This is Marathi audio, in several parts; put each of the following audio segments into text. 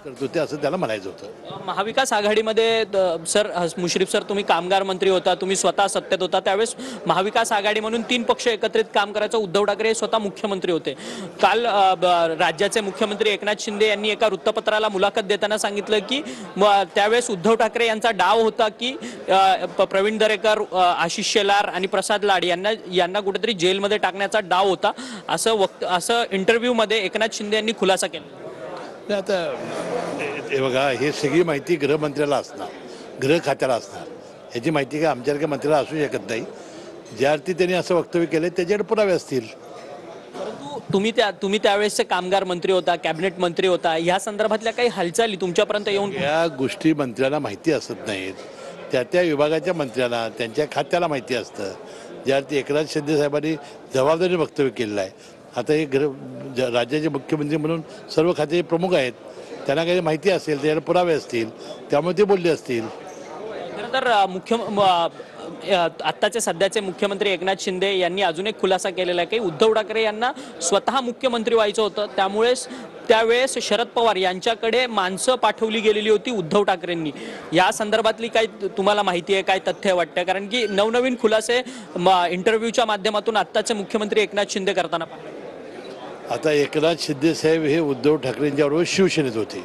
करत होते असं त्याला म्हणायचं होतं. महाविकास आघाडीमध्ये सर मुश्रीफ सर तुम्ही कामगार मंत्री होता, तुम्ही स्वतः सत्तेत होता, त्यावेळेस महाविकास आघाडी म्हणून 3 पक्ष एकत्रित काम करायचं. उद्धव ठाकरे हे स्वतः मुख्यमंत्री होते. काल राज्याचे मुख्यमंत्री एकनाथ शिंदे यांनी एका वृत्तपत्राला मुलाखत देताना सांगितलं की त्यावेळेस उद्धव ठाकरे यांचा डाव होता की प्रवीण दरेकर, आशिष शेलार आणि प्रसाद लाड यांना कुठेतरी जेलमध्ये टाकण्याचा डाव होता, असं इंटरव्ह्यू मध्ये एकनाथ शिंदे यांनी खुलासा केला. आता हे बघा, हे सगळी माहिती गृहमंत्र्याला असणार, गृह खात्याला असणार. ह्याची माहिती काय आमच्यासारख्या मंत्र्याला असू शकत नाही. ज्या अर्थी त्यांनी असं वक्तव्य केलं त्याच्याकडे पुरावे असतील. परंतु तुम्ही त्यावेळेसचे कामगार मंत्री होता, कॅबिनेट मंत्री होता, या संदर्भातल्या काही हालचाली तुमच्यापर्यंत येऊन या गोष्टी मंत्र्यांना माहिती असत नाहीत. त्या विभागाच्या मंत्र्यांना त्यांच्या खात्याला माहिती असतं. ज्या अर्थी एकनाथ शिंदे साहेबांनी जबाबदारी वक्तव्य केलेलं आहे. आता हे राज्याचे मुख्यमंत्री म्हणून सर्व खात्याचे प्रमुख आहेत, त्यांना काही माहिती असेल, त्याच्याकडे पुरावे असतील, त्यामुळे ते बोलले असतील. खरं तर आत्ताचे सध्याचे मुख्यमंत्री एकनाथ शिंदे यांनी अजून एक खुलासा केलेला आहे की उद्धव ठाकरे यांना स्वतः मुख्यमंत्री व्हायचं होतं, त्यामुळेच त्यावेळेस शरद पवार यांच्याकडे माणसं पाठवली गेलेली होती उद्धव ठाकरेंनी. या संदर्भातली काही तुम्हाला माहिती आहे, काय तथ्य वाटतं? कारण की नवनवीन खुलासे इंटरव्ह्यूच्या माध्यमातून आत्ताचे मुख्यमंत्री एकनाथ शिंदे करताना पाहिले. आता एकनाथ शिंदे साहेब हे उद्धव ठाकरेंच्या बरोबर शिवसेनेत होते.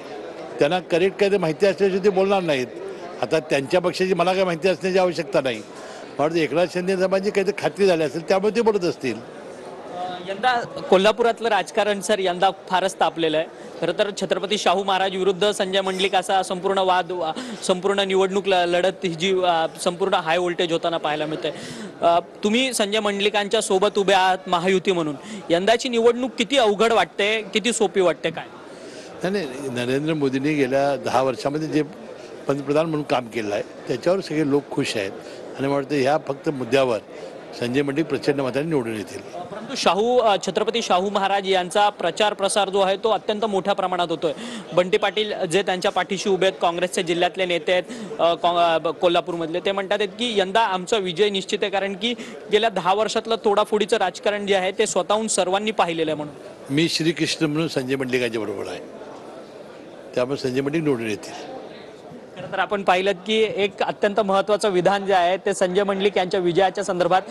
त्यांना करेक्ट काय ते माहिती असल्याशिवाय ते बोलणार नाहीत. आता त्यांच्या पक्षाची मला काय माहिती असण्याची आवश्यकता नाही. म्हणून एकनाथ शिंदे साहेबांची काहीतरी खात्री झाली असेल त्यामुळे ते बोलत असतील. यंदा कोल्हापुरातलं राजकारण सर यंदा फारच तापलेलं आहे. खरं तर छत्रपती शाहू महाराज विरुद्ध संजय मंडलिक असा संपूर्ण वाद, संपूर्ण निवडणूक लढत जी संपूर्ण हाय व्होल्टेज होताना पाहायला मिळते. तुम्ही संजय मंडलिकांच्या सोबत उभे आहात महायुती म्हणून. यंदाची निवडणूक किती अवघड वाटते, किती सोपी वाटते काय? नाही, नरेंद्र मोदींनी गेल्या 10 वर्षामध्ये जे पंतप्रधान म्हणून काम केलं आहे त्याच्यावर सगळे लोक खुश आहेत. आणि मला वाटतं ह्या फक्त मुद्द्यावर संजय मंडलिक प्रचंड मताने निवडून येतील. परंतु छत्रपती शाहू महाराज यांचा प्रचार प्रसार जो आहे तो अत्यंत मोठ्या प्रमाणात होतोय. बंटी पाटील जे त्यांच्या पाठीशी उभे आहेत, काँग्रेसचे जिल्ह्यातले नेते आहेत कोल्हापूरमधले, ते म्हणतात आहेत की यंदा आमचा विजय निश्चित आहे, कारण की गेल्या 10 वर्षातलं तोडाफोडीचं राजकारण जे आहे ते स्वतःहून सर्वांनी पाहिलेलं आहे. म्हणून मी श्रीकृष्ण म्हणून संजय मंडलिकांच्या बरोबर आहे, त्यामुळे संजय मंडलिक निवडून येतील. खरं तर आपण पाहिलं की एक अत्यंत महत्त्वाचं विधान जे आहे ते संजय मंडलिक यांच्या विजयाच्या संदर्भात